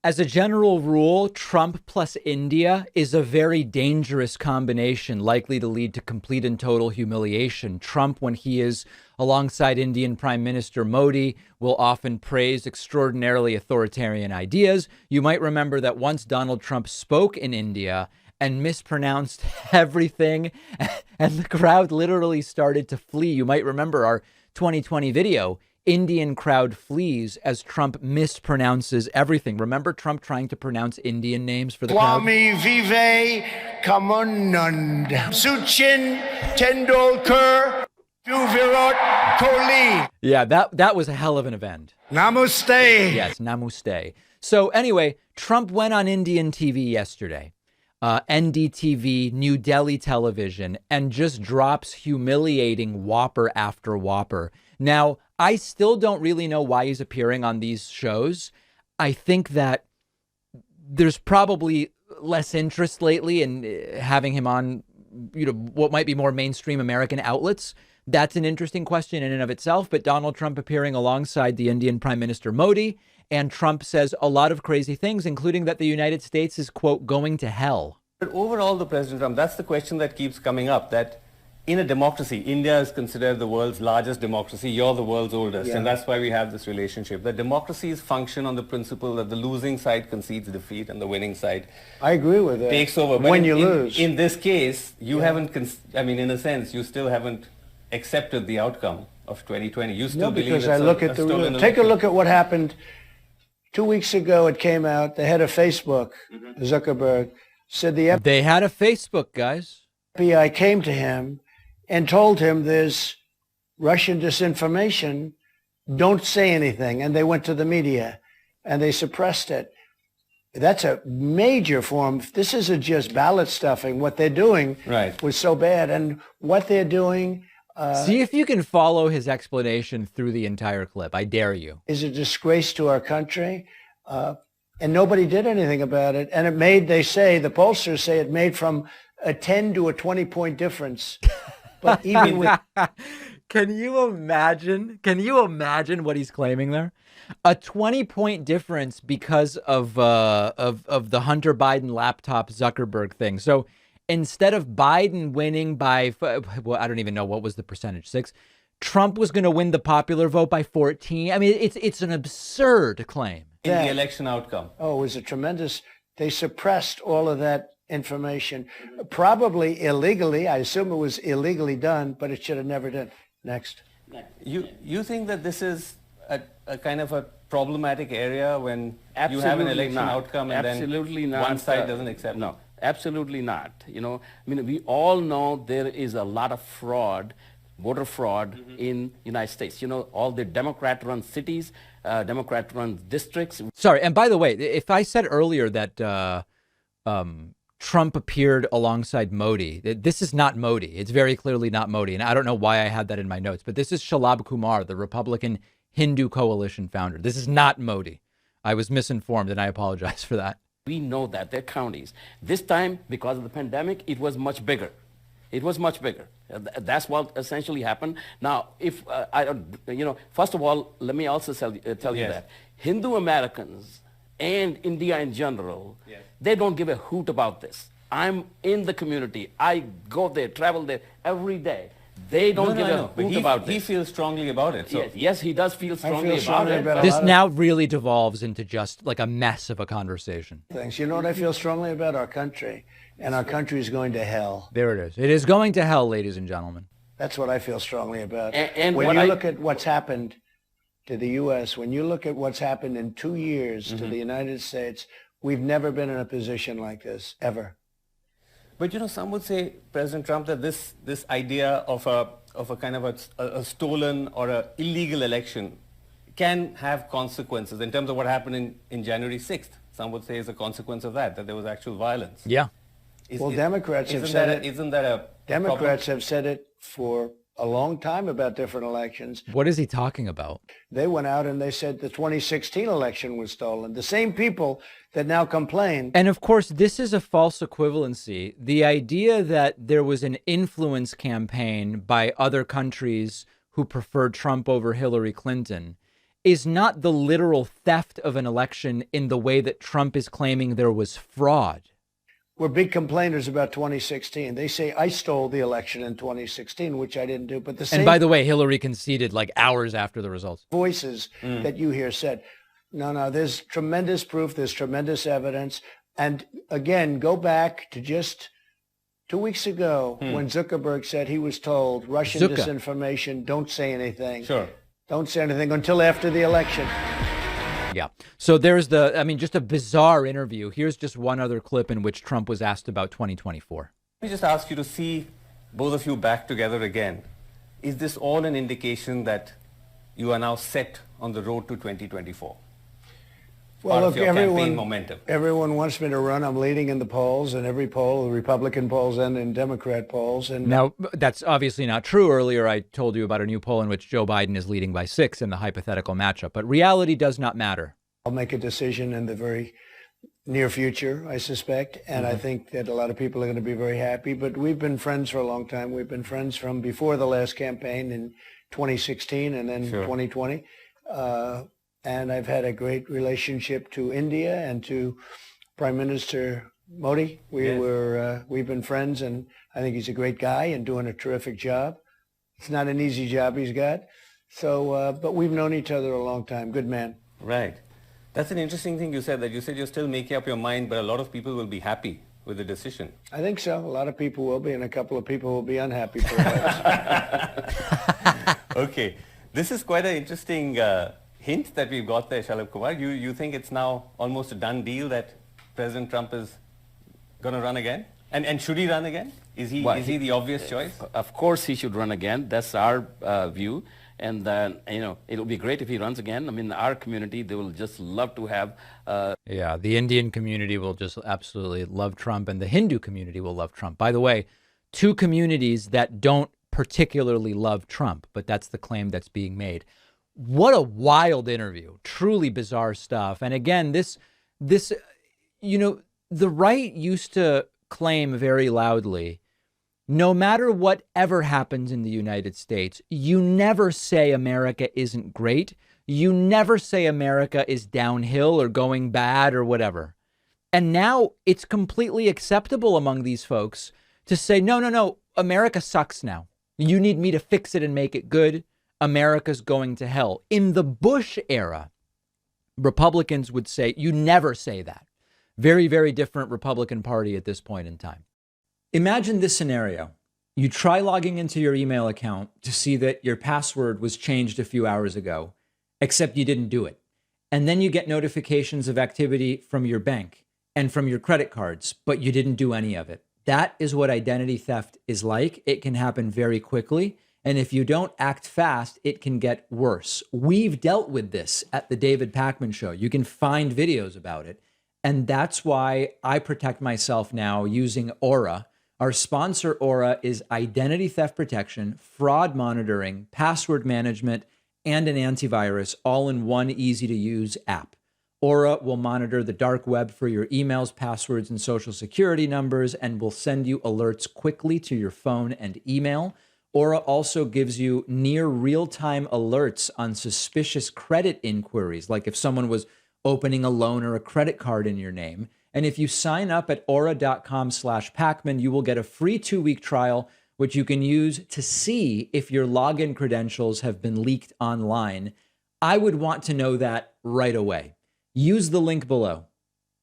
As a general rule, Trump plus India is a very dangerous combination, likely to lead to complete and total humiliation. Trump, when he is alongside Indian Prime Minister Modi, will often praise extraordinarily authoritarian ideas. You might remember that once Donald Trump spoke in India and mispronounced everything, and the crowd literally started to flee. You might remember our 2020 video. Indian crowd flees as Trump mispronounces everything. Remember Trump trying to pronounce Indian names for the crowd? Swami Vive Kamanand, Sachin Tendulkar, to Virat Kohli. Yeah, that was a hell of an event. Namaste. Yes, namaste. So anyway, Trump went on Indian TV yesterday, NDTV, New Delhi television, and just drops humiliating whopper after whopper. Now, I still don't really know why he's appearing on these shows. I think that there's probably less interest lately in having him on, what might be more mainstream American outlets. That's an interesting question in and of itself. But Donald Trump appearing alongside the Indian Prime Minister Modi, and Trump says a lot of crazy things, including that the United States is, quote, going to hell. But overall, the President Trump, that's the question that keeps coming up, that in a democracy, India is considered the world's largest democracy. You're the world's oldest. Yeah. And that's why we have this relationship. That democracies function on the principle that the losing side concedes defeat and the winning side I agree with that. takes over. But when you lose. In this case, you haven't, in a sense, you still haven't accepted the outcome of 2020. You still believe because it's I look a at stolen take a election. look at what happened 2 weeks ago. It came out, the head of Facebook, Zuckerberg, said the They had a Facebook, guys. FBI came to him and told him there's Russian disinformation, don't say anything. And they went to the media and they suppressed it. That's a major form. This isn't just ballot stuffing. What they're doing was so bad. And what they're doing See if you can follow his explanation through the entire clip. I dare you. is a disgrace to our country. And nobody did anything about it. And it made, they say, the pollsters say it made from a 10 to a 20-point difference. But even with Can you imagine? Can you imagine what he's claiming there? A 20-point difference because of the Hunter Biden laptop Zuckerberg thing. So instead of Biden winning by, well, I don't even know what was the percentage, 6. Trump was going to win the popular vote by 14. I mean, it's an absurd claim. In the election outcome. Oh, it was a tremendous, they suppressed all of that information, probably illegally. I assume it was illegally done, but it should have never done. Next. You think that this is a kind of a problematic area when you have an Absolutely election not. outcome and Absolutely then not. one side doesn't accept No, it? absolutely not. You know, I mean, we all know there is a lot of fraud, voter fraud in United States. You know, all the Democrat-run cities, Democrat-run districts. Sorry. And by the way, if I said earlier that Trump appeared alongside Modi, this is not Modi. It's very clearly not Modi. And I don't know why I had that in my notes, but this is Shalabh Kumar, the Republican Hindu Coalition founder. This is not Modi. I was misinformed and I apologize for that. We know that they're counties. This time, because of the pandemic, it was much bigger. It was much bigger. That's what essentially happened. Now, if first of all, let me also tell you that Hindu Americans and India in general, they don't give a hoot about this. I'm in the community. I go there, travel there every day. They don't give a hoot about this. He feels strongly about it. So. Yes, he does feel strongly about strongly it. about it. This now really devolves into just like a mess of a conversation. Things. You know what I feel strongly about? Our country. And our country is going to hell. There it is. It is going to hell, ladies and gentlemen. That's what I feel strongly about. And when what you I- look at what's happened to the U.S., when you look at what's happened in 2 years to the United States, we've never been in a position like this, ever. But some would say, President Trump, that this idea of a kind of a stolen or a illegal election can have consequences in terms of what happened in January 6th. Some would say is a consequence of that there was actual violence. Yeah. Democrats have said it. Isn't that a Democrats have said it for a long time about different elections. What is he talking about? They went out and they said the 2016 election was stolen. The same people that now complain. And of course, this is a false equivalency. The idea that there was an influence campaign by other countries who preferred Trump over Hillary Clinton is not the literal theft of an election in the way that Trump is claiming there was fraud. We're big complainers about 2016. They say I stole the election in 2016, which I didn't do. But the same And by the way, Hillary conceded like hours after the results. voices that you hear said, no, there's tremendous proof, there's tremendous evidence. And again, go back to just 2 weeks ago when Zuckerberg said he was told Russian disinformation, don't say anything. Sure. Don't say anything until after the election. Yeah. So there's just a bizarre interview. Here's just one other clip in which Trump was asked about 2024. Let me just ask you to see both of you back together again. Is this all an indication that you are now set on the road to 2024? Well, Part of look, your campaign momentum. everyone wants me to run. I'm leading in the polls, in every poll, the Republican polls and in Democrat polls. And Now, that's obviously not true. Earlier, I told you about a new poll in which Joe Biden is leading by 6 in the hypothetical matchup. But reality does not matter. I'll make a decision in the very near future, I suspect. And I think that a lot of people are going to be very happy. But we've been friends for a long time. We've been friends from before the last campaign in 2016 and then 2020. And I've had a great relationship to India and to Prime Minister Modi. We've been friends, and I think he's a great guy and doing a terrific job. It's not an easy job he's got. So, but we've known each other a long time. Good man. Right. That's an interesting thing you said, that you said you're still making up your mind, but a lot of people will be happy with the decision. I think so. A lot of people will be, and a couple of people will be unhappy perhaps. Okay. This is quite an interesting hint that we've got there, Shalabh Kumar. You think it's now almost a done deal that President Trump is going to run again? And should he run again? Is he the obvious choice? Of course he should run again. That's our view. And then, it'll be great if he runs again. I mean, our community, they will just love to have... Yeah, the Indian community will just absolutely love Trump, and the Hindu community will love Trump. By the way, two communities that don't particularly love Trump, but that's the claim that's being made. What a wild interview. Truly bizarre stuff. And again, this, the right used to claim very loudly, no matter whatever happens in the United States, you never say America isn't great. You never say America is downhill or going bad or whatever. And now it's completely acceptable among these folks to say, no, America sucks now. You need me to fix it and make it good. America's going to hell. In the Bush era, Republicans would say, you never say that. Very, very different Republican Party at this point in time. Imagine this scenario. You try logging into your email account to see that your password was changed a few hours ago, except you didn't do it. And then you get notifications of activity from your bank and from your credit cards, but you didn't do any of it. That is what identity theft is like. It can happen very quickly. And if you don't act fast, it can get worse. We've dealt with this at the David Pakman Show. You can find videos about it. And that's why I protect myself now using Aura. Our sponsor, Aura, is identity theft protection, fraud monitoring, password management, and an antivirus, all in one easy-to-use app. Aura will monitor the dark web for your emails, passwords, and social security numbers, and will send you alerts quickly to your phone and email. Aura also gives you near real-time alerts on suspicious credit inquiries, like if someone was opening a loan or a credit card in your name. And if you sign up at aura.com/Pakman, you will get a free 2-week trial, which you can use to see if your login credentials have been leaked online. I would want to know that right away. Use the link below.